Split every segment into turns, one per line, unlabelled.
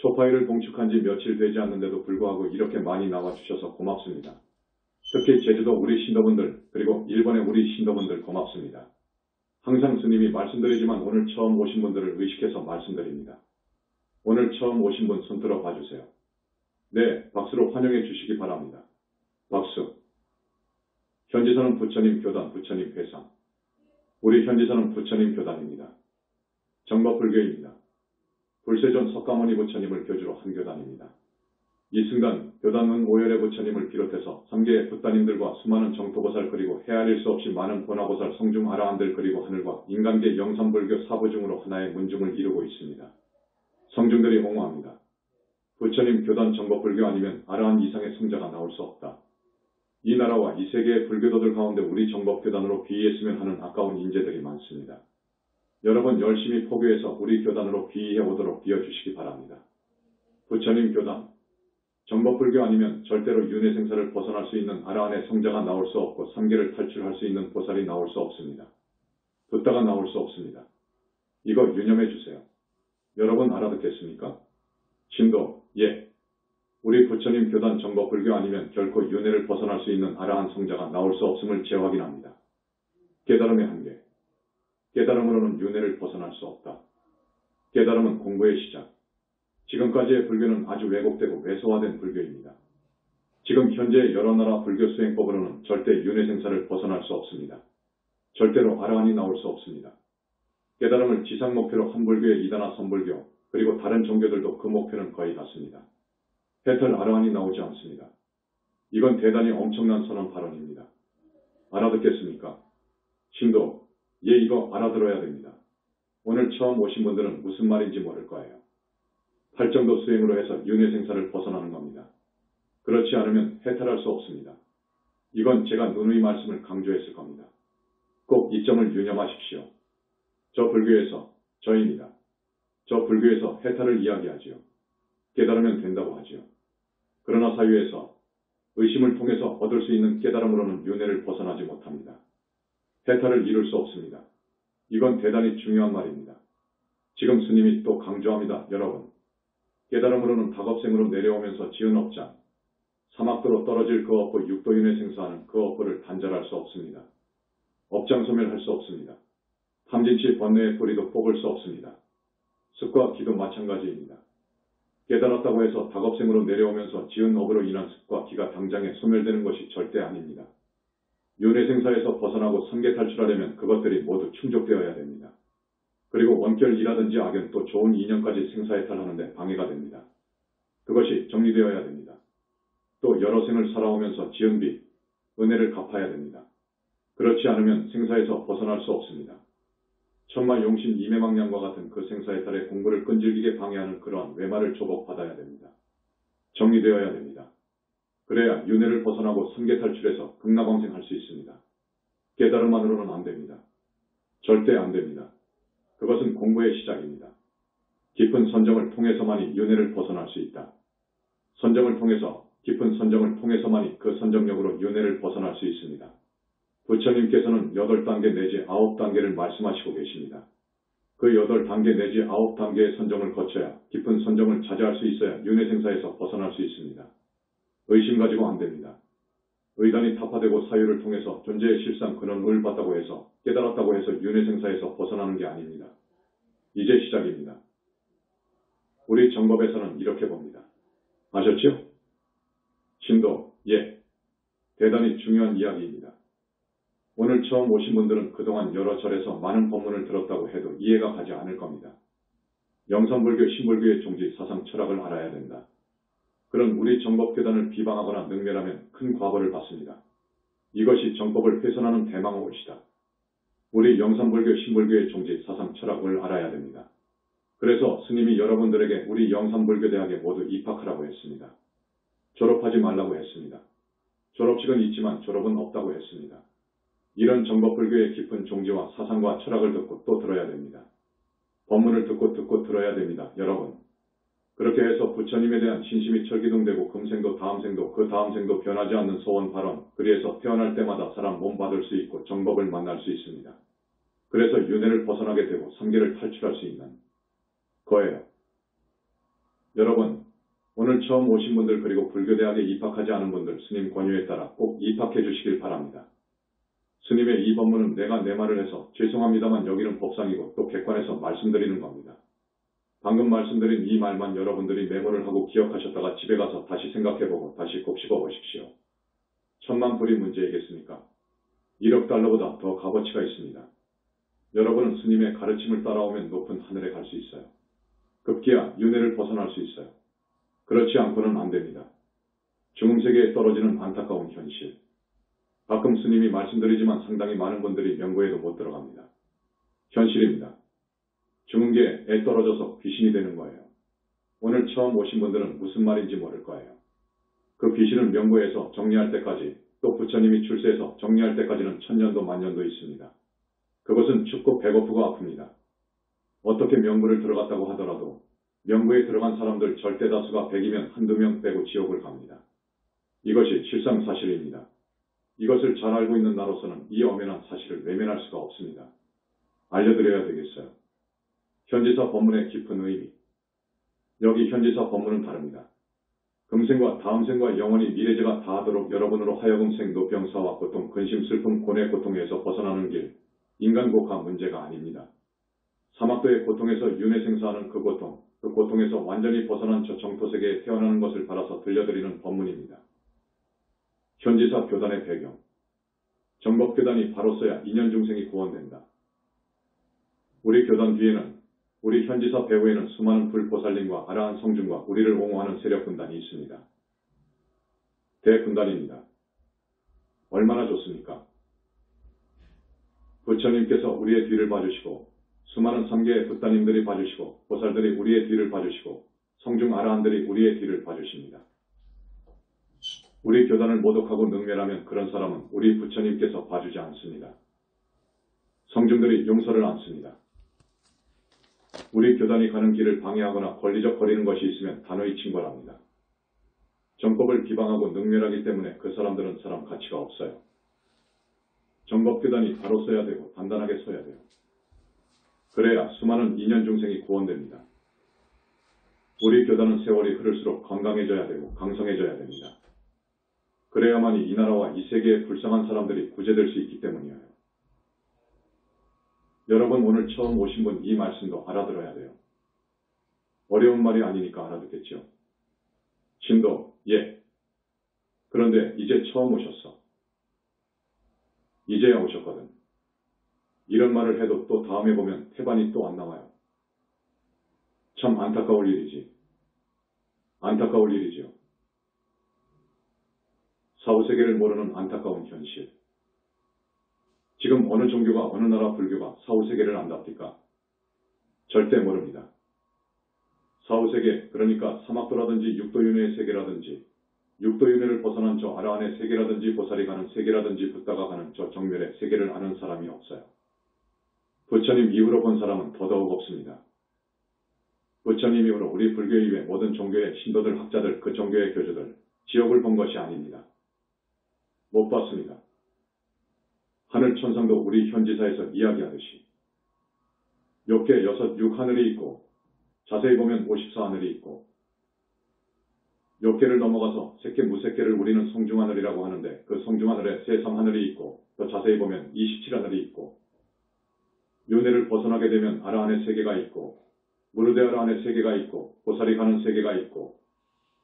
초파일을 봉축한 지 며칠 되지 않는데도 불구하고 이렇게 많이 나와주셔서 고맙습니다. 특히 제주도 우리 신도분들 그리고 일본의 우리 신도분들 고맙습니다. 항상 스님이 말씀드리지만 오늘 처음 오신 분들을 의식해서 말씀드립니다. 오늘 처음 오신 분 손들어 봐주세요. 네, 박수로 환영해 주시기 바랍니다. 박수. 현지선은 부처님 교단 부처님 회상. 우리 현지선은 부처님 교단입니다. 정법불교입니다. 불세존 석가모니 부처님을 교주로 한 교단입니다. 이 순간 교단은 오열의 부처님을 비롯해서 3개의 붓다님들과 수많은 정토보살 그리고 헤아릴 수 없이 많은 본화보살 성중 아라한들 그리고 하늘과 인간계 영산불교 사부중으로 하나의 문중을 이루고 있습니다. 성중들이 옹호합니다. 부처님 교단 정법불교 아니면 아라한 이상의 성자가 나올 수 없다. 이 나라와 이 세계의 불교도들 가운데 우리 정법교단으로 귀의했으면 하는 아까운 인재들이 많습니다. 여러분 열심히 포교해서 우리 교단으로 귀의해 오도록 비워주시기 바랍니다. 부처님 교단, 정법불교 아니면 절대로 윤회생사를 벗어날 수 있는 아라한의 성자가 나올 수 없고 3계를 탈출할 수 있는 보살이 나올 수 없습니다. 붓다가 나올 수 없습니다. 이거 유념해 주세요. 여러분 알아듣겠습니까? 신도, 예. 우리 부처님 교단 정법불교 아니면 결코 윤회를 벗어날 수 있는 아라한 성자가 나올 수 없음을 재확인합니다. 깨달음의 한계. 깨달음으로는 윤회를 벗어날 수 없다. 깨달음은 공부의 시작. 지금까지의 불교는 아주 왜곡되고 왜소화된 불교입니다. 지금 현재 여러 나라 불교 수행법으로는 절대 윤회생사를 벗어날 수 없습니다. 절대로 아라한이 나올 수 없습니다. 깨달음을 지상 목표로 한 불교의 이단화 선불교 그리고 다른 종교들도 그 목표는 거의 같습니다. 해탈 아라한이 나오지 않습니다. 이건 대단히 엄청난 선언 발언입니다. 알아듣겠습니까? 신도, 예 이거 알아들어야 됩니다. 오늘 처음 오신 분들은 무슨 말인지 모를 거예요. 팔정도 수행으로 해서 윤회생사를 벗어나는 겁니다. 그렇지 않으면 해탈할 수 없습니다. 이건 제가 누누이 말씀을 강조했을 겁니다. 꼭 이 점을 유념하십시오. 저 불교에서, 저입니다. 저 불교에서 해탈을 이야기하지요. 깨달으면 된다고 하지요. 그러나 사유에서 의심을 통해서 얻을 수 있는 깨달음으로는 윤회를 벗어나지 못합니다. 해탈을 이룰 수 없습니다. 이건 대단히 중요한 말입니다. 지금 스님이 또 강조합니다. 여러분. 깨달음으로는 다겁생으로 내려오면서 지은 업장, 사막도로 떨어질 그 업보 육도윤회 생사하는 그 업보를 단절할 수 없습니다. 업장 소멸할 수 없습니다. 탐진치 번뇌의 뿌리도 뽑을 수 없습니다. 습과 기도 마찬가지입니다. 깨달았다고 해서 다겁생으로 내려오면서 지은 업으로 인한 습과 기가 당장에 소멸되는 것이 절대 아닙니다. 윤회생사에서 벗어나고 삼계 탈출하려면 그것들이 모두 충족되어야 됩니다. 그리고 원결이라든지 악연 또 좋은 인연까지 생사해탈하는데 방해가 됩니다. 그것이 정리되어야 됩니다. 또 여러 생을 살아오면서 지은 빚, 은혜를 갚아야 됩니다. 그렇지 않으면 생사에서 벗어날 수 없습니다. 천마 용신 이매망량과 같은 그 생사해탈의 공부를 끈질기게 방해하는 그러한 외마를 조복받아야 됩니다. 정리되어야 됩니다. 그래야 윤회를 벗어나고 삼계 탈출해서 극락왕생할 수 있습니다. 깨달음만으로는 안 됩니다. 절대 안 됩니다. 그것은 공부의 시작입니다. 깊은 선정을 통해서만이 윤회를 벗어날 수 있다. 선정을 통해서, 깊은 선정을 통해서만이 그 선정력으로 윤회를 벗어날 수 있습니다. 부처님께서는 8단계 내지 9단계를 말씀하시고 계십니다. 그 8단계 내지 9단계의 선정을 거쳐야 깊은 선정을 차지할 수 있어야 윤회생사에서 벗어날 수 있습니다. 의심 가지고 안 됩니다. 의단이 타파되고 사유를 통해서 존재의 실상 근원을 봤다고 해서 깨달았다고 해서 윤회생사에서 벗어나는 게 아닙니다. 이제 시작입니다. 우리 정법에서는 이렇게 봅니다. 아셨죠? 신도, 예. 대단히 중요한 이야기입니다. 오늘 처음 오신 분들은 그동안 여러 절에서 많은 법문을 들었다고 해도 이해가 가지 않을 겁니다. 영산불교, 신불교의 종지, 사상, 철학을 알아야 된다. 그런 우리 정법교단을 비방하거나 능멸하면 큰 과보를 받습니다. 이것이 정법을 훼손하는 대망호이시다. 우리 영산불교, 신불교의 종지, 사상, 철학을 알아야 됩니다. 그래서 스님이 여러분들에게 우리 영산불교대학에 모두 입학하라고 했습니다. 졸업하지 말라고 했습니다. 졸업식은 있지만 졸업은 없다고 했습니다. 이런 정법불교의 깊은 종지와 사상과 철학을 듣고 또 들어야 됩니다. 법문을 듣고 들어야 됩니다. 여러분. 그렇게 해서 부처님에 대한 신심이 철기둥되고 금생도 다음생도 그 다음생도 변하지 않는 소원 발언, 그리해서 태어날 때마다 사람 몸 받을 수 있고 정법을 만날 수 있습니다. 그래서 윤회를 벗어나게 되고 삼계를 탈출할 수 있는 거예요. 여러분 오늘 처음 오신 분들 그리고 불교대학에 입학하지 않은 분들 스님 권유에 따라 꼭 입학해 주시길 바랍니다. 스님의 이 법문은 내가 내 말을 해서 죄송합니다만 여기는 법상이고 또 객관해서 말씀드리는 겁니다. 방금 말씀드린 이 말만 여러분들이 메모를 하고 기억하셨다가 집에 가서 다시 생각해보고 다시 꼭 씹어보십시오. 1000만 불이 문제이겠습니까? 1억 달러보다 더 값어치가 있습니다. 여러분은 스님의 가르침을 따라오면 높은 하늘에 갈 수 있어요. 급기야 윤회를 벗어날 수 있어요. 그렇지 않고는 안 됩니다. 중음세계에 떨어지는 안타까운 현실. 가끔 스님이 말씀드리지만 상당히 많은 분들이 명고에도 못 들어갑니다. 현실입니다. 중음계에 떨어져서 귀신이 되는 거예요. 오늘 처음 오신 분들은 무슨 말인지 모를 거예요. 그 귀신은 명고에서 정리할 때까지 또 부처님이 출세해서 정리할 때까지는 1000년도 만년도 있습니다. 그것은 춥고 배고프고 아픕니다. 어떻게 명구를 들어갔다고 하더라도 명구에 들어간 사람들 절대 다수가 100이면 한두 명 빼고 지옥을 갑니다. 이것이 실상사실입니다. 이것을 잘 알고 있는 나로서는 이 엄연한 사실을 외면할 수가 없습니다. 알려드려야 되겠어요. 현지사 법문의 깊은 의미. 여기 현지사 법문은 다릅니다. 금생과 다음생과 영원히 미래제가 다하도록 여러분으로 하여금 생노병사와 고통, 근심, 슬픔, 고뇌, 고통에서 벗어나는 길, 인간 고가 문제가 아닙니다. 사막도의 고통에서 윤회 생사하는 그 고통에서 완전히 벗어난 저 정토세계에 태어나는 것을 바라서 들려드리는 법문입니다. 현지사 교단의 배경. 정법교단이 바로서야 인연중생이 구원된다. 우리 교단 뒤에는 우리 현지사 배후에는 수많은 불보살님과 아라한 성중과 우리를 옹호하는 세력군단이 있습니다. 대군단입니다. 얼마나 좋습니까? 부처님께서 우리의 뒤를 봐주시고 수많은 삼계의 붓다님들이 봐주시고 보살들이 우리의 뒤를 봐주시고 성중 아라한들이 우리의 뒤를 봐주십니다. 우리 교단을 모독하고 능멸하면 그런 사람은 우리 부처님께서 봐주지 않습니다. 성중들이 용서를 않습니다. 우리 교단이 가는 길을 방해하거나 권리적 거리는 것이 있으면 단호히 징벌합니다. 정법을 비방하고 능멸하기 때문에 그 사람들은 사람 가치가 없어요. 정법교단이 바로 서야 되고 단단하게 서야 돼요. 그래야 수많은 인연 중생이 구원됩니다. 우리 교단은 세월이 흐를수록 건강해져야 되고 강성해져야 됩니다. 그래야만이 이 나라와 이 세계의 불쌍한 사람들이 구제될 수 있기 때문이에요. 여러분 오늘 처음 오신 분 이 말씀도 알아들어야 돼요. 어려운 말이 아니니까 알아듣겠죠. 진도, 예. 그런데 이제 처음 오셨어. 이제야 오셨거든. 이런 말을 해도 또 다음에 보면 태반이 또 안 나와요. 참 안타까울 일이지. 안타까울 일이지요. 사후세계를 모르는 안타까운 현실. 지금 어느 종교가 어느 나라 불교가 사후세계를 안답니까? 절대 모릅니다. 사후세계, 그러니까 사막도라든지 육도윤회의 세계라든지 육도윤회를 벗어난 저 아라한의 세계라든지 보살이 가는 세계라든지 붓다가 가는 저 정멸의 세계를 아는 사람이 없어요. 부처님 이후로 본 사람은 더더욱 없습니다. 부처님 이후로 우리 불교 이외 모든 종교의 신도들, 학자들, 그 종교의 교주들 지옥을 본 것이 아닙니다. 못 봤습니다. 하늘 천상도 우리 현지사에서 이야기하듯이 욕계 6하늘이 있고 자세히 보면 54하늘이 있고 욕계를 넘어가서 색계 무색계를 우리는 성중하늘이라고 하는데 그 성중하늘에 세상하늘이 있고 더 자세히 보면 27하늘이 있고 윤회를 벗어나게 되면 아라한의 세계가 있고 무르대 아라한의 세계가 있고 보살이 가는 세계가 있고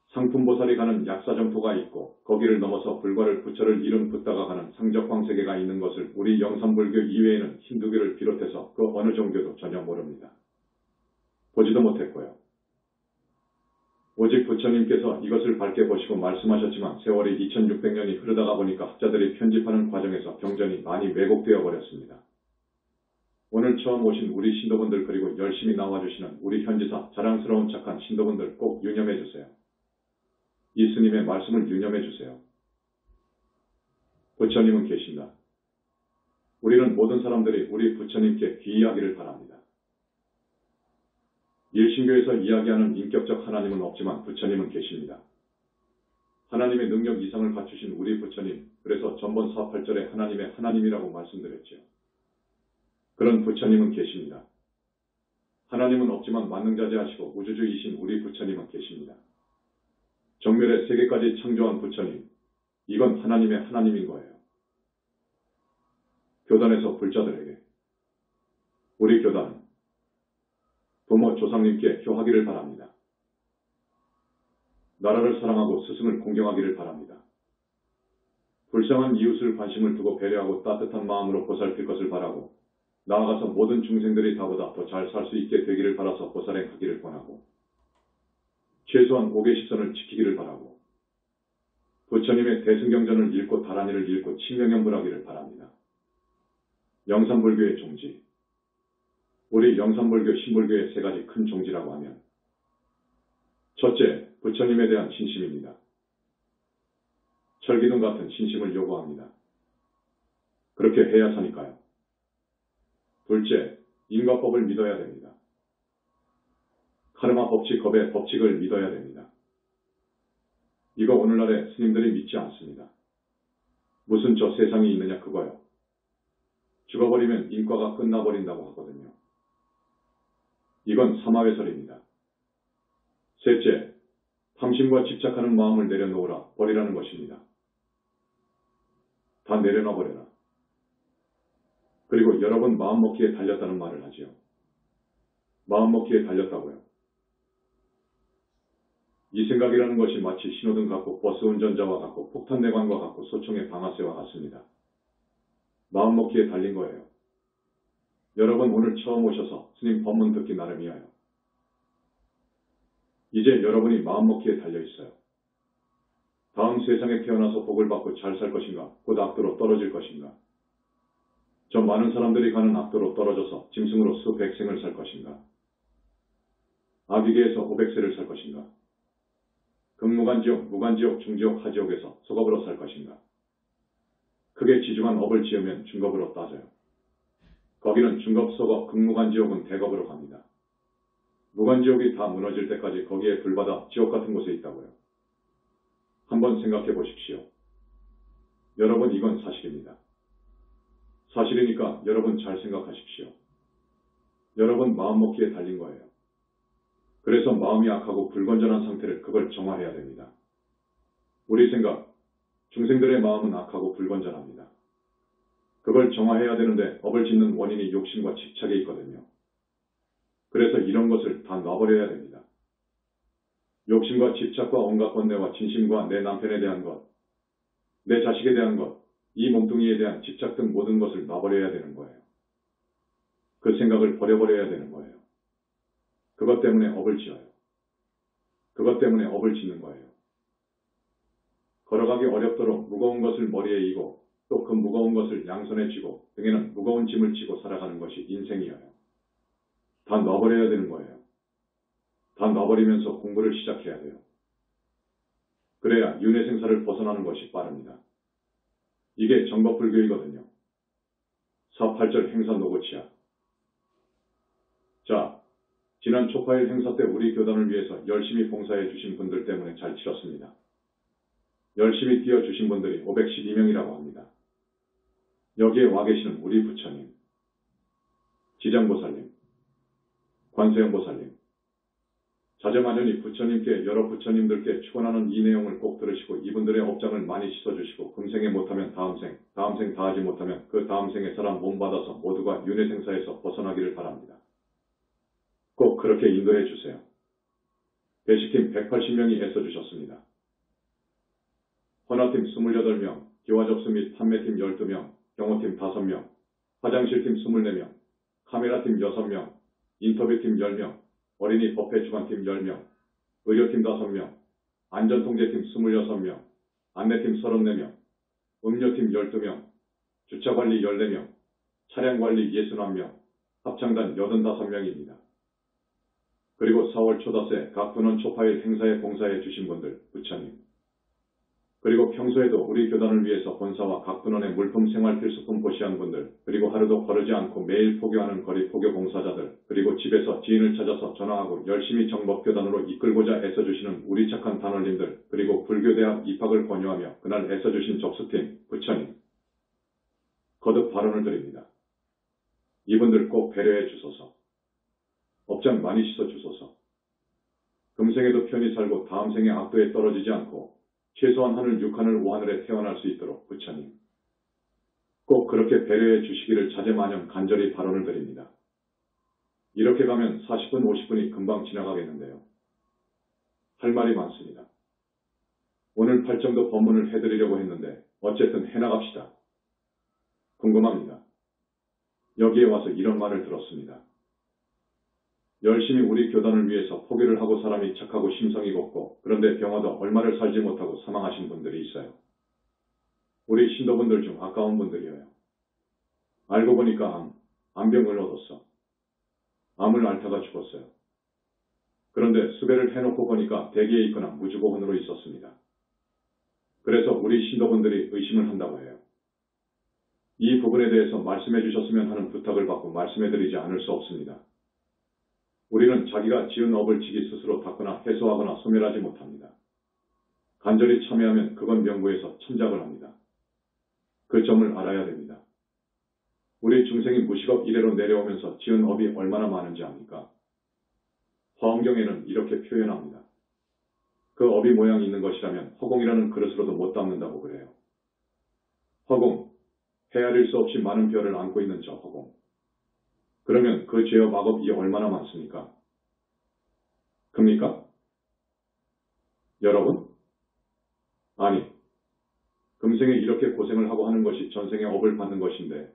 상품보살이 가는 약사정토가 있고 거기를 넘어서 불과를 부처를 이룬 붓다가 가는 상적광 세계가 있는 것을 우리 영산불교 이외에는 힌두교를 비롯해서 그 어느 종교도 전혀 모릅니다. 보지도 못했고요. 오직 부처님께서 이것을 밝게 보시고 말씀하셨지만 세월이 2600년이 흐르다가 보니까 학자들이 편집하는 과정에서 경전이 많이 왜곡되어 버렸습니다. 오늘 처음 오신 우리 신도분들 그리고 열심히 나와주시는 우리 현지사 자랑스러운 착한 신도분들 꼭 유념해주세요. 이 스님의 말씀을 유념해주세요. 부처님은 계신다. 우리는 모든 사람들이 우리 부처님께 귀의하기를 바랍니다. 일신교에서 이야기하는 인격적 하나님은 없지만 부처님은 계십니다. 하나님의 능력 이상을 갖추신 우리 부처님, 그래서 전번 48절에 하나님의 하나님이라고 말씀드렸죠. 그런 부처님은 계십니다. 하나님은 없지만 만능자재하시고 우주주이신 우리 부처님은 계십니다. 정멸의 세계까지 창조한 부처님, 이건 하나님의 하나님인 거예요. 교단에서 불자들에게 우리 교단은 부모 조상님께 효하기를 바랍니다. 나라를 사랑하고 스승을 공경하기를 바랍니다. 불쌍한 이웃을 관심을 두고 배려하고 따뜻한 마음으로 보살필 것을 바라고 나아가서 모든 중생들이 다보다 더 잘 살 수 있게 되기를 바라서 보살행하기를 권하고 최소한 5계시선을 지키기를 바라고 부처님의 대승경전을 읽고 다란이를 읽고 칠명연불하기를 바랍니다. 영산불교의 종지, 우리 영산불교 신불교의 세 가지 큰 종지라고 하면 첫째, 부처님에 대한 신심입니다. 철기둥 같은 신심을 요구합니다. 그렇게 해야 사니까요. 둘째, 인과법을 믿어야 됩니다. 카르마 법칙, 겁의 법칙을 믿어야 됩니다. 이거 오늘날의 스님들이 믿지 않습니다. 무슨 저 세상이 있느냐 그거요. 죽어버리면 인과가 끝나버린다고 하거든요. 이건 사마외설입니다. 셋째, 탐심과 집착하는 마음을 내려놓으라, 버리라는 것입니다. 다 내려놔 버려라. 그리고 여러 번 마음먹기에 달렸다는 말을 하지요. 마음먹기에 달렸다고요. 이 생각이라는 것이 마치 신호등 같고 버스 운전자와 같고 폭탄 내관과 같고 소총의 방아쇠와 같습니다. 마음먹기에 달린 거예요. 여러분 오늘 처음 오셔서 스님 법문 듣기 나름이에요. 이제 여러분이 마음먹기에 달려있어요. 다음 세상에 태어나서 복을 받고 잘 살 것인가, 곧 악도로 떨어질 것인가. 저 많은 사람들이 가는 악도로 떨어져서 짐승으로 수백생을 살 것인가. 아비계에서 500세를 살 것인가. 극무간지옥, 무간지옥, 중지옥, 하지옥에서 속업으로 살 것인가. 크게 지중한 업을 지으면 중겁으로 따져요. 거기는 중겁, 속업, 극무간지옥은 대겁으로 갑니다. 무간지옥이 다 무너질 때까지 거기에 불바다, 지옥 같은 곳에 있다고요. 한번 생각해 보십시오. 여러분 이건 사실입니다. 사실이니까 여러분 잘 생각하십시오. 여러분 마음먹기에 달린 거예요. 그래서 마음이 악하고 불건전한 상태를 그걸 정화해야 됩니다. 우리 생각, 중생들의 마음은 악하고 불건전합니다. 그걸 정화해야 되는데 업을 짓는 원인이 욕심과 집착에 있거든요. 그래서 이런 것을 다 놔버려야 됩니다. 욕심과 집착과 온갖 번뇌와 진심과 내 남편에 대한 것, 내 자식에 대한 것, 이 몸뚱이에 대한 집착 등 모든 것을 놔버려야 되는 거예요. 그 생각을 버려버려야 되는 거예요. 그것 때문에 업을 지어요. 그것 때문에 업을 짓는 거예요. 걸어가기 어렵도록 무거운 것을 머리에 이고 또 그 무거운 것을 양손에 쥐고 등에는 무거운 짐을 지고 살아가는 것이 인생이에요. 다 놔버려야 되는 거예요. 다 놔버리면서 공부를 시작해야 돼요. 그래야 윤회생사를 벗어나는 것이 빠릅니다. 이게 정법불교이거든요. 4.8절 행사 노고치야. 자, 지난 초파일 행사 때 우리 교단을 위해서 열심히 봉사해 주신 분들 때문에 잘 치렀습니다. 열심히 뛰어주신 분들이 512명이라고 합니다. 여기에 와 계시는 우리 부처님, 지장보살님, 관세음보살님, 자정하려니 부처님께 여러 부처님들께 축원하는 이 내용을 꼭 들으시고 이분들의 업장을 많이 씻어주시고 금생에 못하면 다음 생 다 하지 못하면 그 다음 생에 사람 몸 받아서 모두가 윤회생사에서 벗어나기를 바랍니다. 꼭 그렇게 인도해 주세요. 배식팀 180명이 애써주셨습니다. 헌화팀 28명, 기와접수 및 판매팀 12명, 경호팀 5명, 화장실팀 24명, 카메라팀 6명, 인터뷰팀 10명, 어린이 법회주관팀 10명, 의료팀 5명, 안전통제팀 26명, 안내팀 34명, 음료팀 12명, 주차관리 14명, 차량관리 61명, 합창단 85명입니다. 그리고 4월 초다새 각 분원 초파일 행사에 봉사해 주신 분들, 부처님. 그리고 평소에도 우리 교단을 위해서 본사와 각 분원의 물품 생활 필수품 보시한 분들, 그리고 하루도 거르지 않고 매일 포교하는 거리 포교 봉사자들, 그리고 집에서 지인을 찾아서 전화하고 열심히 정법교단으로 이끌고자 애써주시는 우리 착한 단원님들, 그리고 불교대학 입학을 권유하며 그날 애써주신 접수팀, 부처님. 거듭 발언을 드립니다. 이분들 꼭 배려해 주소서. 업장 많이 씻어 주소서. 금생에도 편히 살고 다음 생에 악도에 떨어지지 않고 최소한 하늘 6하늘 5하늘에 태어날 수 있도록 부처님 꼭 그렇게 배려해 주시기를 자제마냥 간절히 발언을 드립니다. 이렇게 가면 40분 50분이 금방 지나가겠는데요. 할 말이 많습니다. 오늘 8정도 법문을 해드리려고 했는데 어쨌든 해나갑시다. 궁금합니다. 여기에 와서 이런 말을 들었습니다. 열심히 우리 교단을 위해서 포기를 하고 사람이 착하고 심성이 곱고 그런데 병화도 얼마를 살지 못하고 사망하신 분들이 있어요. 우리 신도분들 중 아까운 분들이에요. 알고 보니까 암병을 얻었어. 암을 앓다가 죽었어요. 그런데 수배를 해놓고 보니까 대기에 있거나 무주고혼으로 있었습니다. 그래서 우리 신도분들이 의심을 한다고 해요. 이 부분에 대해서 말씀해 주셨으면 하는 부탁을 받고 말씀해 드리지 않을 수 없습니다. 우리는 자기가 지은 업을 지기 스스로 닦거나 해소하거나 소멸하지 못합니다. 간절히 참여하면 그건 명부에서 참작을 합니다. 그 점을 알아야 됩니다. 우리 중생이 무식업 이래로 내려오면서 지은 업이 얼마나 많은지 압니까? 화엄경에는 이렇게 표현합니다. 그 업이 모양이 있는 것이라면 허공이라는 그릇으로도 못 담는다고 그래요. 허공, 헤아릴 수 없이 많은 별을 안고 있는 저 허공. 그러면 그 죄업 악업이 얼마나 많습니까? 큽니까? 여러분? 아니, 금생에 이렇게 고생을 하고 하는 것이 전생의 업을 받는 것인데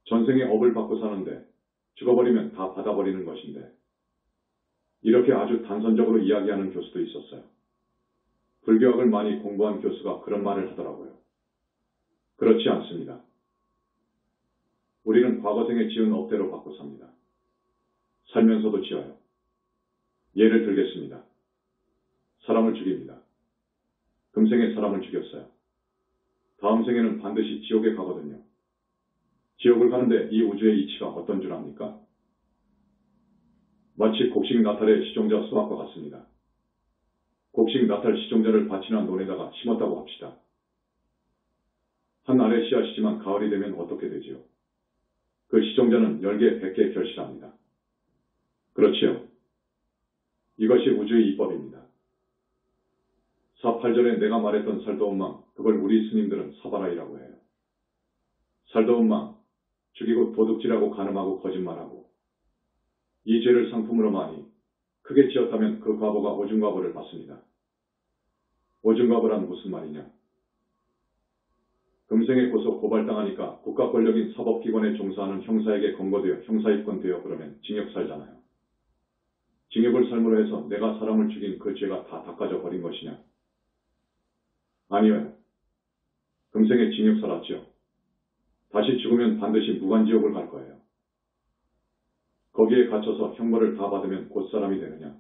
전생의 업을 받고 사는데 죽어버리면 다 받아버리는 것인데 이렇게 아주 단선적으로 이야기하는 교수도 있었어요. 불교학을 많이 공부한 교수가 그런 말을 하더라고요. 그렇지 않습니다. 우리는 과거생에 지은 업대로 받고 삽니다. 살면서도 지어요. 예를 들겠습니다. 사람을 죽입니다. 금생에 사람을 죽였어요. 다음 생에는 반드시 지옥에 가거든요. 지옥을 가는데 이 우주의 이치가 어떤 줄 압니까? 마치 곡식 나탈의 시종자 수확과 같습니다. 곡식 나탈 시종자를 밭이나 논에다가 심었다고 합시다. 한 알의 씨앗이지만 가을이 되면 어떻게 되지요? 그 시종자는 10개, 100개 결실합니다. 그렇지요? 이것이 우주의 이법입니다. 4.8절에 내가 말했던 살도운 망, 그걸 우리 스님들은 사바라이라고 해요. 살도운 망, 죽이고 도둑질하고 간음하고 거짓말하고 이 죄를 상품으로 많이 크게 지었다면 그 과보가 오중과보를 받습니다. 오중과보란 무슨 말이냐? 금생에 고소 고발당하니까 국가 권력인 사법기관에 종사하는 형사에게 검거되어 형사입건되어 그러면 징역 살잖아요. 징역을 삶으로 해서 내가 사람을 죽인 그 죄가 다 닦아져 버린 것이냐? 아니요. 금생에 징역 살았지요. 다시 죽으면 반드시 무간지옥을 갈 거예요. 거기에 갇혀서 형벌을 다 받으면 곧 사람이 되느냐?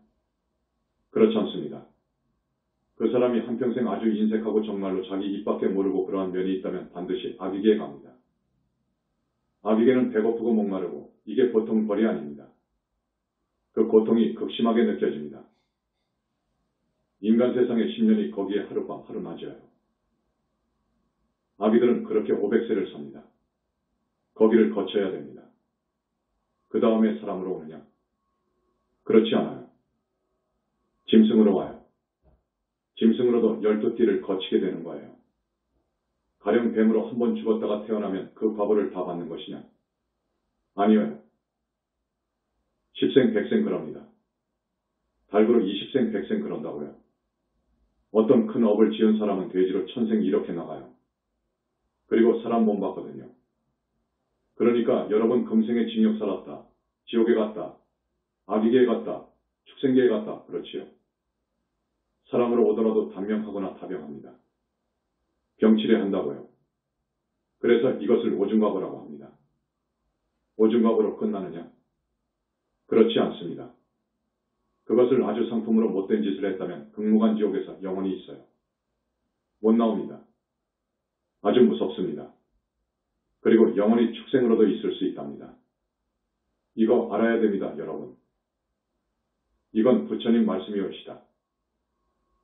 그렇지 않습니다. 그 사람이 한평생 아주 인색하고 정말로 자기 입밖에 모르고 그러한 면이 있다면 반드시 악이계에 갑니다. 악이계는 배고프고 목마르고 이게 보통 벌이 아닙니다. 그 고통이 극심하게 느껴집니다. 인간 세상의 10년이 거기에 하룻밤 하루낮이에요. 아기들은 그렇게 500세를 삽니다. 거기를 거쳐야 됩니다. 그 다음에 사람으로 오느냐? 그렇지 않아요. 짐승으로 와요. 짐승으로도 12띠를 거치게 되는 거예요. 가령 뱀으로 한 번 죽었다가 태어나면 그 과보를 다 받는 것이냐? 아니에요. 10생 100생 그럽니다. 달구로 20생 100생 그런다고요. 어떤 큰 업을 지은 사람은 돼지로 1000생 이렇게 나가요. 그리고 사람 못 받거든요. 그러니까 여러분 금생에 징역 살았다. 지옥에 갔다. 악이계에 갔다. 축생계에 갔다. 그렇지요. 사람으로 오더라도 단명하거나 타병합니다. 병치레 한다고요. 그래서 이것을 오중과보라고 합니다. 오중과보로 끝나느냐? 그렇지 않습니다. 그것을 아주 상품으로 못된 짓을 했다면 극무간 지옥에서 영원히 있어요. 못 나옵니다. 아주 무섭습니다. 그리고 영원히 축생으로도 있을 수 있답니다. 이거 알아야 됩니다, 여러분. 이건 부처님 말씀이옵시다.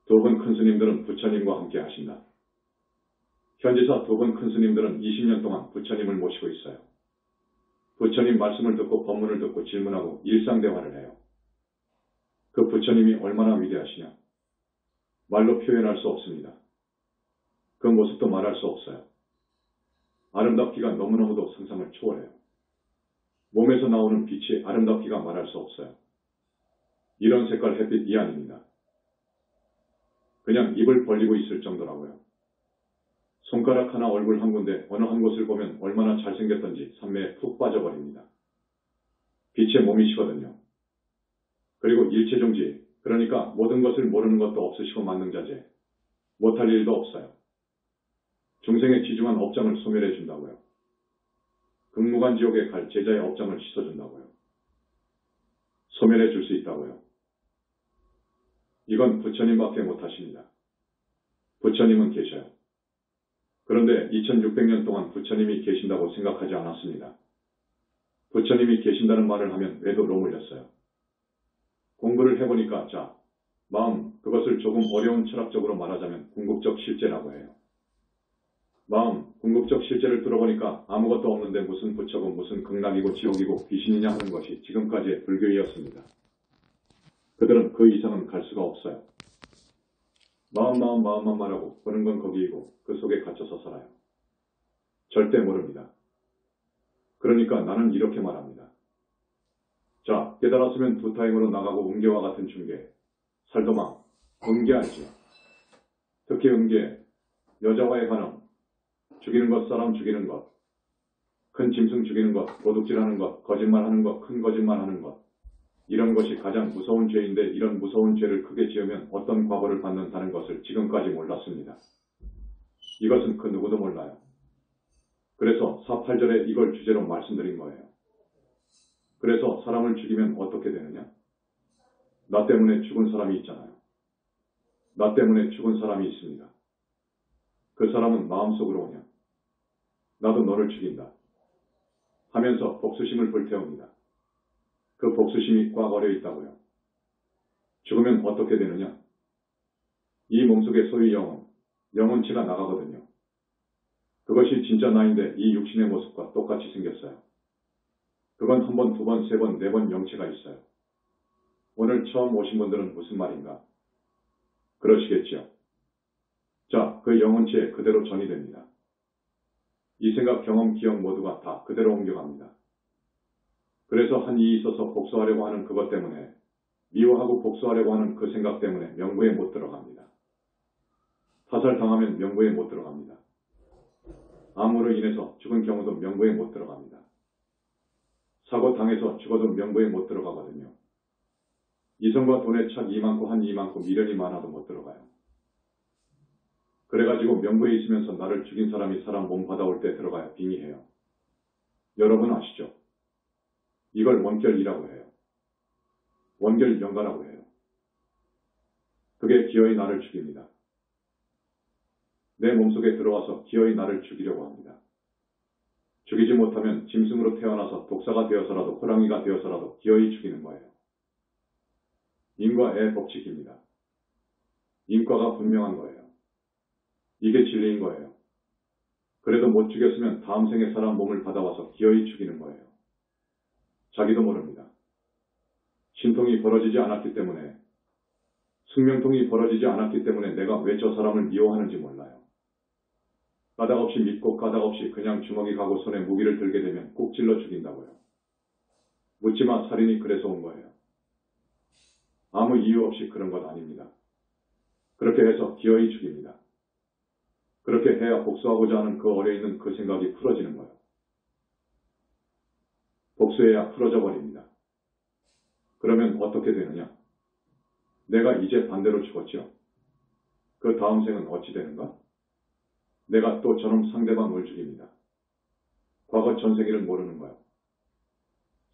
두 분 큰 스님들은 부처님과 함께 하신다. 현지사 두 분 큰 스님들은 20년 동안 부처님을 모시고 있어요. 부처님 말씀을 듣고 법문을 듣고 질문하고 일상대화를 해요. 그 부처님이 얼마나 위대하시냐. 말로 표현할 수 없습니다. 그 모습도 말할 수 없어요. 아름답기가 너무너무도 상상을 초월해요. 몸에서 나오는 빛이 아름답기가 말할 수 없어요. 이런 색깔 햇빛이 아닙니다. 그냥 입을 벌리고 있을 정도라고요. 손가락 하나 얼굴 한 군데 어느 한 곳을 보면 얼마나 잘생겼던지 산매에 푹 빠져버립니다. 빛의 몸이시거든요. 그리고 일체종지, 그러니까 모든 것을 모르는 것도 없으시고 만능자재, 못할 일도 없어요. 중생의 지중한 업장을 소멸해 준다고요. 극무관 지옥에 갈 제자의 업장을 씻어준다고요. 소멸해 줄 수 있다고요. 이건 부처님밖에 못하십니다. 부처님은 계셔요. 그런데 2600년 동안 부처님이 계신다고 생각하지 않았습니다. 부처님이 계신다는 말을 하면 외도로 물렸어요. 공부를 해보니까 마음, 그것을 조금 어려운 철학적으로 말하자면 궁극적 실제라고 해요. 마음, 궁극적 실제를 들어보니까 아무것도 없는데 무슨 부처고 무슨 극락이고 지옥이고 귀신이냐 하는 것이 지금까지의 불교이었습니다. 그들은 그 이상은 갈 수가 없어요. 마음만 말하고 보는 건 거기이고 그 속에 갇혀서 살아요. 절대 모릅니다. 그러니까 나는 이렇게 말합니다. 깨달았으면 두 타임으로 나가고 음계와 같은 중계, 살도망, 음계 알지요. 특히 음계, 여자와의 간음, 죽이는 것, 사람 죽이는 것, 큰 짐승 죽이는 것, 도둑질하는 것, 거짓말하는 것, 큰 거짓말하는 것, 이런 것이 가장 무서운 죄인데 이런 무서운 죄를 크게 지으면 어떤 과보를 받는다는 것을 지금까지 몰랐습니다. 이것은 그 누구도 몰라요. 그래서 4.8절에 이걸 주제로 말씀드린 거예요. 그래서 사람을 죽이면 어떻게 되느냐? 나 때문에 죽은 사람이 있잖아요. 나 때문에 죽은 사람이 있습니다. 그 사람은 마음속으로 오냐? 나도 너를 죽인다. 하면서 복수심을 불태웁니다. 그 복수심이 꽉 얼려 있다고요. 죽으면 어떻게 되느냐? 이 몸속의 소위 영혼체가 나가거든요. 그것이 진짜 나인데 이 육신의 모습과 똑같이 생겼어요. 그건 한 번, 두 번, 세 번, 네 번 영체가 있어요. 오늘 처음 오신 분들은 무슨 말인가? 그러시겠죠. 그 영혼체에 그대로 전이 됩니다. 이 생각, 경험, 기억 모두가 다 그대로 옮겨갑니다. 그래서 한 일이 있어서 복수하려고 하는 그것 때문에, 미워하고 복수하려고 하는 그 생각 때문에 명부에 못 들어갑니다. 타살당하면 명부에 못 들어갑니다. 암으로 인해서 죽은 경우도 명부에 못 들어갑니다. 사고 당해서 죽어도 명부에 못 들어가거든요. 이성과 돈의 착이 많고 한이 많고 미련이 많아도 못 들어가요. 그래가지고 명부에 있으면서 나를 죽인 사람이 사람 몸 받아올 때 들어가야 빙의해요. 여러분 아시죠? 이걸 원결이라고 해요. 원결연가라고 해요. 그게 기어이 나를 죽입니다. 내 몸속에 들어와서 기어이 나를 죽이려고 합니다. 죽이지 못하면 짐승으로 태어나서 독사가 되어서라도 호랑이가 되어서라도 기어이 죽이는 거예요. 인과의 법칙입니다. 인과가 분명한 거예요. 이게 진리인 거예요. 그래도 못 죽였으면 다음 생에 사람 몸을 받아와서 기어이 죽이는 거예요. 자기도 모릅니다. 신통이 벌어지지 않았기 때문에, 숙명통이 벌어지지 않았기 때문에 내가 왜 저 사람을 미워하는지 몰라요. 까닭 없이 믿고 까닭 없이 그냥 주먹이 가고 손에 무기를 들게 되면 꼭 찔러 죽인다고요. 묻지마 살인이 그래서 온 거예요. 아무 이유 없이 그런 것 아닙니다. 그렇게 해서 기어이 죽입니다. 그렇게 해야 복수하고자 하는 그 어려 있는 그 생각이 풀어지는 거예요. 복수해야 풀어져 버립니다. 그러면 어떻게 되느냐? 내가 이제 반대로 죽었죠. 그 다음 생은 어찌 되는가? 내가 또 저놈 상대방을 죽입니다. 과거 전생일은 모르는 거예요.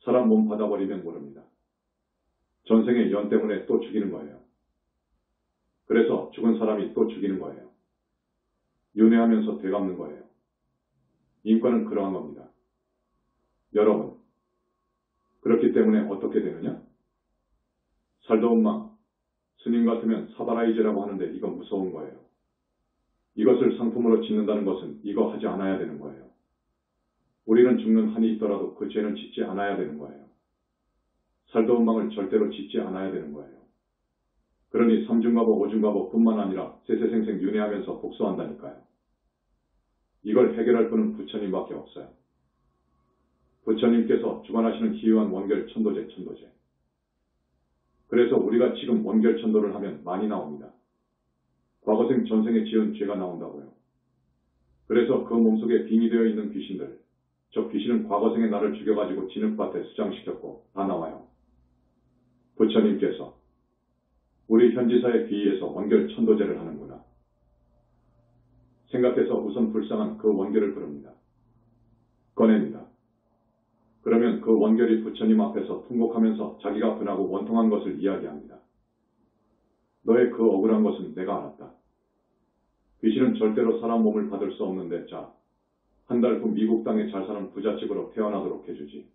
사람 몸 받아버리면 모릅니다. 전생의 연 때문에 또 죽이는 거예요. 그래서 죽은 사람이 또 죽이는 거예요. 윤회하면서 되갚는 거예요. 인과는 그러한 겁니다. 여러분, 그렇기 때문에 어떻게 되느냐? 살도운망, 스님 같으면 사바라이제라고 하는데 이건 무서운 거예요. 이것을 상품으로 짓는다는 것은 이거 하지 않아야 되는 거예요. 우리는 죽는 한이 있더라도 그 죄는 짓지 않아야 되는 거예요. 살도운망을 절대로 짓지 않아야 되는 거예요. 그러니 삼중과보, 오중과보뿐만 아니라 세세생생 윤회하면서 복수한다니까요. 이걸 해결할 분은 부처님밖에 없어요. 부처님께서 주관하시는 희유한 원결 천도제. 그래서 우리가 지금 원결 천도를 하면 많이 나옵니다. 과거생 전생에 지은 죄가 나온다고요. 그래서 그 몸속에 빙이 되어 있는 귀신들, 저 귀신은 과거생에 나를 죽여가지고 진흙밭에 수장시켰고 다 나와요. 부처님께서 우리 현지사의 귀의에서 원결 천도제를 하는구나. 생각해서 우선 불쌍한 그 원결을 부릅니다. 꺼냅니다. 그러면 그 원결이 부처님 앞에서 통곡하면서 자기가 분하고 원통한 것을 이야기합니다. 너의 그 억울한 것은 내가 알았다. 귀신은 절대로 사람 몸을 받을 수 없는데 자, 한 달 후 미국 땅에 잘 사는 부잣집으로 태어나도록 해주지.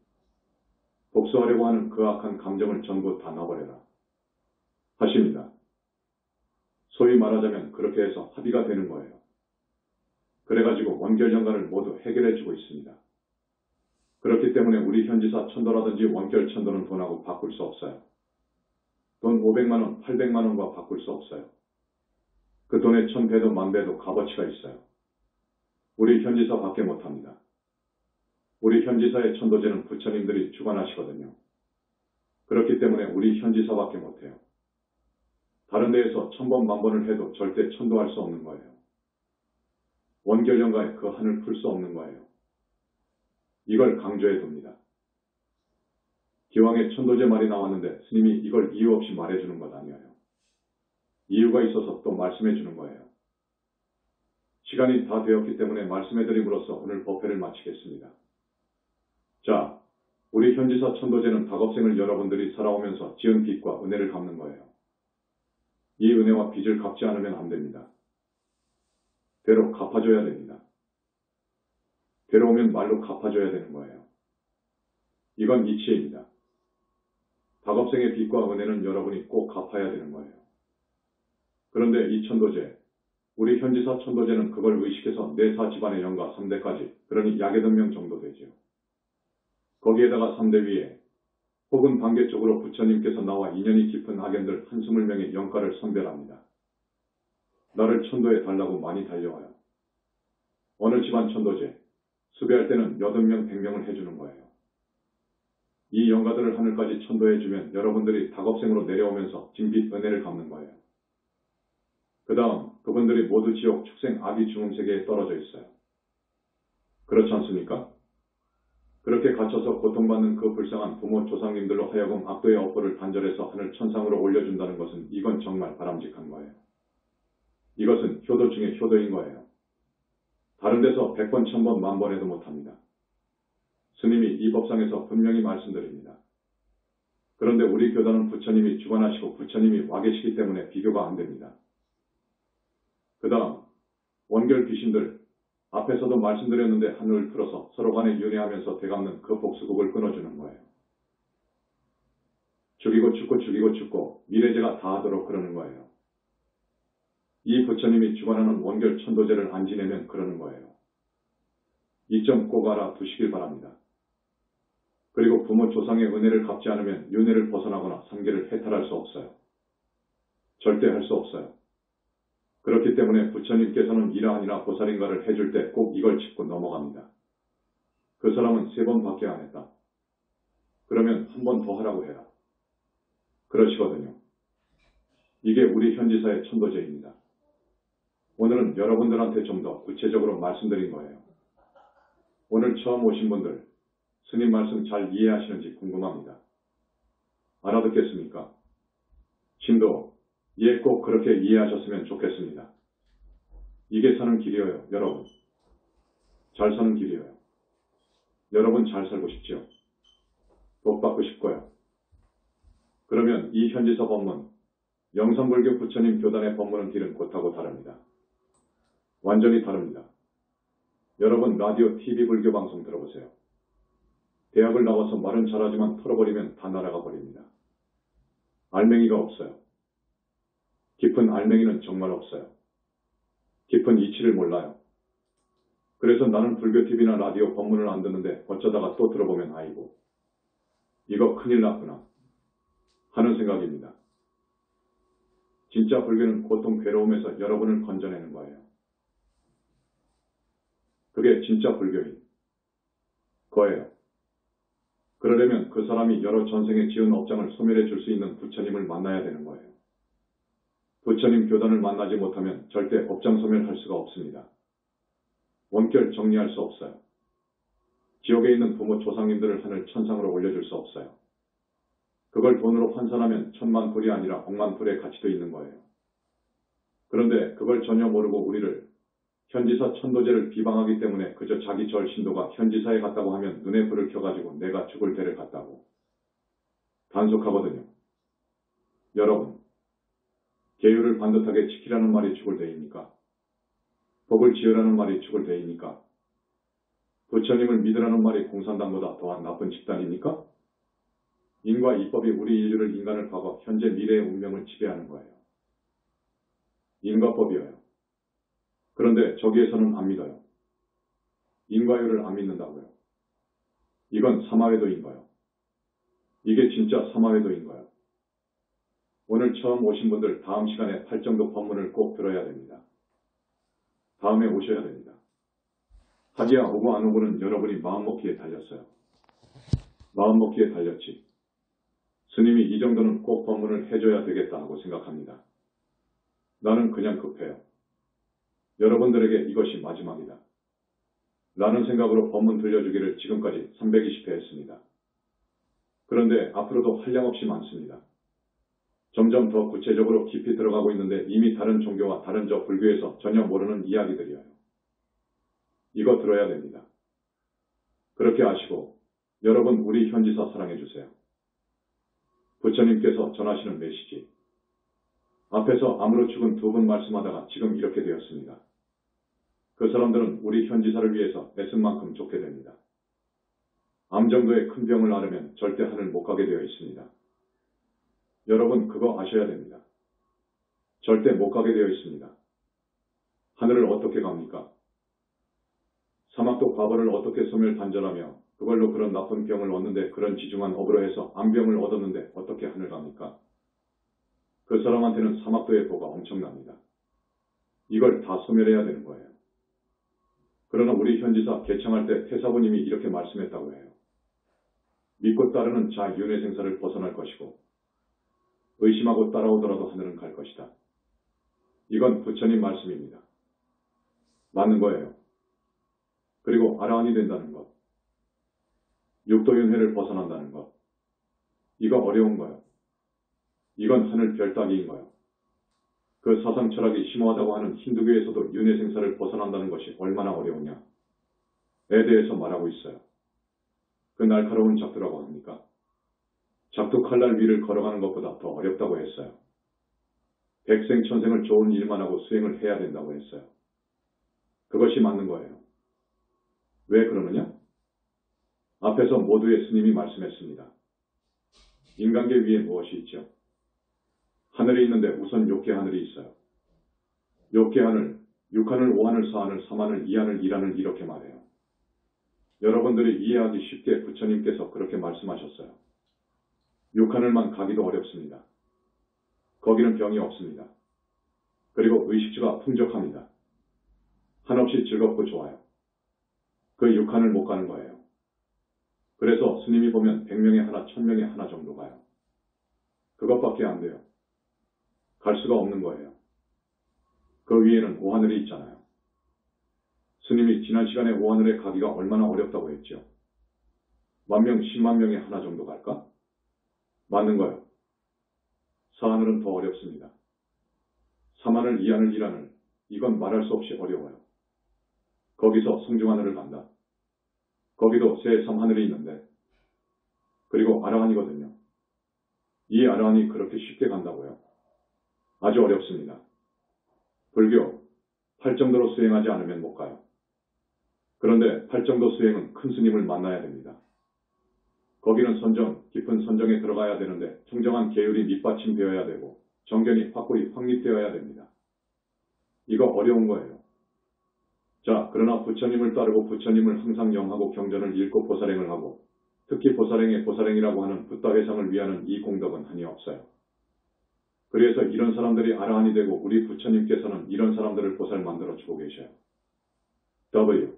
복수하려고 하는 그 악한 감정을 전부 다 놔버려라. 하십니다. 소위 말하자면 그렇게 해서 합의가 되는 거예요. 그래가지고 원결 연관을 모두 해결해주고 있습니다. 그렇기 때문에 우리 현지사 천도라든지 원결 천도는 돈하고 바꿀 수 없어요. 돈 500만원, 800만원과 바꿀 수 없어요. 그 돈의 1000배도 10,000배도 값어치가 있어요. 우리 현지사밖에 못합니다. 우리 현지사의 천도제는 부처님들이 주관하시거든요. 그렇기 때문에 우리 현지사밖에 못해요. 다른 데에서 1000번, 10,000번을 해도 절대 천도할 수 없는 거예요. 원결연가에 그 한을 풀 수 없는 거예요. 이걸 강조해 둡니다. 기왕에 천도제 말이 나왔는데 스님이 이걸 이유 없이 말해주는 것 아니에요. 이유가 있어서 또 말씀해 주는 거예요. 시간이 다 되었기 때문에 말씀해 드림으로써 오늘 법회를 마치겠습니다. 자, 우리 현지사 천도제는 닭업생을 여러분들이 살아오면서 지은 빚과 은혜를 갚는 거예요. 이 은혜와 빚을 갚지 않으면 안 됩니다. 되로 갚아줘야 됩니다. 되로오면 말로 갚아줘야 되는 거예요. 이건 이치입니다. 닭업생의 빚과 은혜는 여러분이 꼭 갚아야 되는 거예요. 그런데 이 천도제, 우리 현지사 천도제는 그걸 의식해서 내사 집안의 영가 3대까지, 그러니 약 8명 정도 되지요. 거기에다가 3대 위에 혹은 반개 쪽으로 부처님께서 나와 인연이 깊은 악연들 한스물 명의 영가를 선별합니다. 나를 천도해 달라고 많이 달려와요. 어느 집안 천도제, 수배할 때는 80명, 100명을 해주는 거예요. 이 영가들을 하늘까지 천도해주면 여러분들이 닭업생으로 내려오면서 징빚 은혜를 갚는 거예요. 그 다음 그분들이 모두 지옥, 축생, 아비, 중음세계에 떨어져 있어요. 그렇지 않습니까? 그렇게 갇혀서 고통받는 그 불쌍한 부모, 조상님들로 하여금 악도의 업보를 단절해서 하늘 천상으로 올려준다는 것은 이건 정말 바람직한 거예요. 이것은 효도 중에 효도인 거예요. 다른 데서 100번, 1000번, 10,000번 해도 못합니다. 스님이 이 법상에서 분명히 말씀드립니다. 그런데 우리 교단은 부처님이 주관하시고 부처님이 와 계시기 때문에 비교가 안 됩니다. 그 다음 원결 귀신들, 앞에서도 말씀드렸는데 하늘을 틀어서 서로 간에 윤회하면서 되갚는 그 복수국을 끊어주는 거예요. 죽이고 죽고 죽이고 죽고 미래제가 다 하도록 그러는 거예요. 이 부처님이 주관하는 원결 천도제를 안 지내면 그러는 거예요. 이 점 꼭 알아두시길 바랍니다. 그리고 부모 조상의 은혜를 갚지 않으면 윤회를 벗어나거나 삼계를 해탈할 수 없어요. 절대 할 수 없어요. 그렇기 때문에 부처님께서는 이러하니라 보살인가를 해줄 때 꼭 이걸 짚고 넘어갑니다. 그 사람은 3번밖에 안 했다. 그러면 한 번 더 하라고 해라. 그러시거든요. 이게 우리 현지사의 천도제입니다. 오늘은 여러분들한테 좀 더 구체적으로 말씀드린 거예요. 오늘 처음 오신 분들, 스님 말씀 잘 이해하시는지 궁금합니다. 알아듣겠습니까? 신도, 예, 꼭 그렇게 이해하셨으면 좋겠습니다. 이게 사는 길이에요, 여러분. 잘 사는 길이에요. 여러분 잘 살고 싶지요? 복 받고 싶고요. 그러면 이 현지사 법문, 영산불교 부처님 교단의 법문은 길은 곧하고 다릅니다. 완전히 다릅니다. 여러분 라디오, TV 불교 방송 들어보세요. 대학을 나와서 말은 잘하지만 털어버리면 다 날아가 버립니다. 알맹이가 없어요. 깊은 알맹이는 정말 없어요. 깊은 이치를 몰라요. 그래서 나는 불교 TV나 라디오 법문을 안 듣는데 어쩌다가 또 들어보면 아이고, 이거 큰일 났구나 하는 생각입니다. 진짜 불교는 고통 괴로움에서 여러분을 건져내는 거예요. 그게 진짜 불교인 거예요. 그러려면 그 사람이 여러 전생에 지은 업장을 소멸해 줄 수 있는 부처님을 만나야 되는 거예요. 부처님 교단을 만나지 못하면 절대 업장 소멸할 수가 없습니다. 원결 정리할 수 없어요. 지옥에 있는 부모 조상님들을 하늘 천상으로 올려줄 수 없어요. 그걸 돈으로 환산하면 천만 불이 아니라 억만 불의 가치도 있는 거예요. 그런데 그걸 전혀 모르고 우리를 현지사 천도제를 비방하기 때문에 그저 자기 절 신도가 현지사에 갔다고 하면 눈에 불을 켜가지고 내가 죽을 대를 갔다고 단속하거든요. 여러분, 계율을 반듯하게 지키라는 말이 죽을 대입니까? 법을 지으라는 말이 죽을 대입니까? 부처님을 믿으라는 말이 공산당보다 더한 나쁜 집단입니까? 인과 이법이 우리 인류를 인간을 과거, 현재, 미래의 운명을 지배하는 거예요. 인과법이에요. 그런데 저기에서는 안 믿어요. 인과율을 안 믿는다고요. 이건 사마회도인 거예요. 이게 진짜 사마회도인 거예요. 오늘 처음 오신 분들 다음 시간에 팔정도 법문을 꼭 들어야 됩니다. 다음에 오셔야 됩니다. 하기야 오고 안 오고는 여러분이 마음먹기에 달렸어요. 마음먹기에 달렸지. 스님이 이 정도는 꼭 법문을 해줘야 되겠다 하고 생각합니다. 나는 그냥 급해요. 여러분들에게 이것이 마지막이다. 라는 생각으로 법문 들려주기를 지금까지 320회 했습니다. 그런데 앞으로도 한량없이 많습니다. 점점 더 구체적으로 깊이 들어가고 있는데 이미 다른 종교와 다른 저 불교에서 전혀 모르는 이야기들이에요. 이거 들어야 됩니다. 그렇게 아시고 여러분 우리 현지사 사랑해주세요. 부처님께서 전하시는 메시지. 앞에서 암으로 죽은 두 분 말씀하다가 지금 이렇게 되었습니다. 그 사람들은 우리 현지사를 위해서 애쓴 만큼 좋게 됩니다. 암 정도의 큰 병을 앓으면 절대 하늘 못 가게 되어 있습니다. 여러분 그거 아셔야 됩니다. 절대 못 가게 되어 있습니다. 하늘을 어떻게 갑니까? 사막도 과거를 어떻게 소멸단절하며 그걸로 그런 나쁜 병을 얻는데 그런 지중한 업으로 해서 암병을 얻었는데 어떻게 하늘 갑니까? 그 사람한테는 사막도의 보가 엄청납니다. 이걸 다 소멸해야 되는 거예요. 그러나 우리 현지사 개창할 때 태사부님이 이렇게 말씀했다고 해요. 믿고 따르는 자 윤회생사를 벗어날 것이고 의심하고 따라오더라도 하늘은 갈 것이다. 이건 부처님 말씀입니다. 맞는 거예요. 그리고 아라한이 된다는 것. 육도윤회를 벗어난다는 것. 이거 어려운 거예요. 이건 하늘 별 따기인 거예요. 그 사상 철학이 심오하다고 하는 힌두교에서도 윤회생사를 벗어난다는 것이 얼마나 어려우냐에 대해서 말하고 있어요. 그 날카로운 작두라고 합니까? 작두 칼날 위를 걸어가는 것보다 더 어렵다고 했어요. 백생천생을 좋은 일만 하고 수행을 해야 된다고 했어요. 그것이 맞는 거예요. 왜 그러느냐? 앞에서 모두의 스님이 말씀했습니다. 인간계 위에 무엇이 있죠? 하늘이 있는데 우선 욕계 하늘이 있어요. 욕계 하늘, 육하늘, 오하늘, 사하늘, 삼하늘, 이하늘, 일하늘 이렇게 말해요. 여러분들이 이해하기 쉽게 부처님께서 그렇게 말씀하셨어요. 육하늘만 가기도 어렵습니다. 거기는 병이 없습니다. 그리고 의식주가 풍족합니다. 한없이 즐겁고 좋아요. 그 육하늘 못 가는 거예요. 그래서 스님이 보면 100명에 하나, 1000명에 하나 정도 가요. 그것밖에 안 돼요. 갈 수가 없는 거예요. 그 위에는 오하늘이 있잖아요. 스님이 지난 시간에 오하늘에 가기가 얼마나 어렵다고 했죠. 10,000명, 10만 명에 하나 정도 갈까? 맞는 거예요. 사하늘은 더 어렵습니다. 삼하늘, 이하늘, 일하늘 이건 말할 수 없이 어려워요. 거기서 성중하늘을 간다. 거기도 새 삼하늘이 있는데 그리고 아라한이거든요. 이 아라한이 그렇게 쉽게 간다고요? 아주 어렵습니다. 불교, 팔정도로 수행하지 않으면 못 가요. 그런데 팔정도 수행은 큰 스님을 만나야 됩니다. 거기는 선정, 깊은 선정에 들어가야 되는데 청정한 계율이 밑받침되어야 되고 정견이 확고히 확립되어야 됩니다. 이거 어려운 거예요. 자, 그러나 부처님을 따르고 부처님을 항상 영하고 경전을 읽고 보살행을 하고 특히 보살행의 보살행이라고 하는 붓다회상을 위하는 이 공덕은 한이 없어요. 그래서 이런 사람들이 아라한이 되고 우리 부처님께서는 이런 사람들을 보살 만들어 주고 계셔요. W.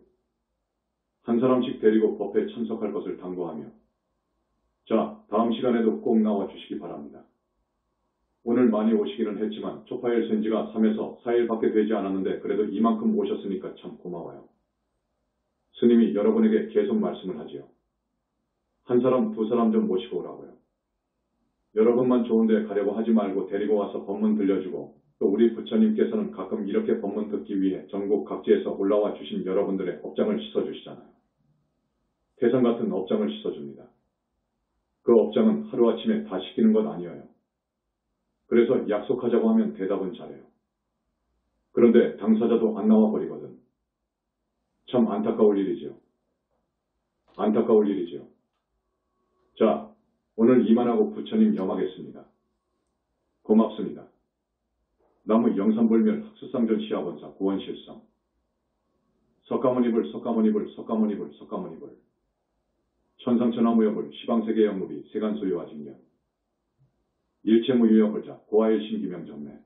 한 사람씩 데리고 법회에 참석할 것을 당부하며 자, 다음 시간에도 꼭 나와 주시기 바랍니다. 오늘 많이 오시기는 했지만 초파일 센 지가 3에서 4일밖에 되지 않았는데 그래도 이만큼 오셨으니까 참 고마워요. 스님이 여러분에게 계속 말씀을 하지요. 한 사람, 두 사람 좀 모시고 오라고요. 여러분만 좋은데 가려고 하지 말고 데리고 와서 법문 들려주고 또 우리 부처님께서는 가끔 이렇게 법문 듣기 위해 전국 각지에서 올라와 주신 여러분들의 업장을 씻어주시잖아요. 태산 같은 업장을 씻어줍니다. 그 업장은 하루아침에 다 씻기는 것 아니에요. 그래서 약속하자고 하면 대답은 잘해요. 그런데 당사자도 안 나와 버리거든. 참 안타까울 일이지요. 안타까울 일이지요. 자, 오늘 이만하고 부처님 염하겠습니다. 고맙습니다. 나무 영산불멸 학수상전 시아본사 구원실성 석가모니불 석가모니불 석가모니불 석가모니불 천상천하무여불 시방세계 영무비 세간소유와 직면 일체무유여불자 고아일신기명전매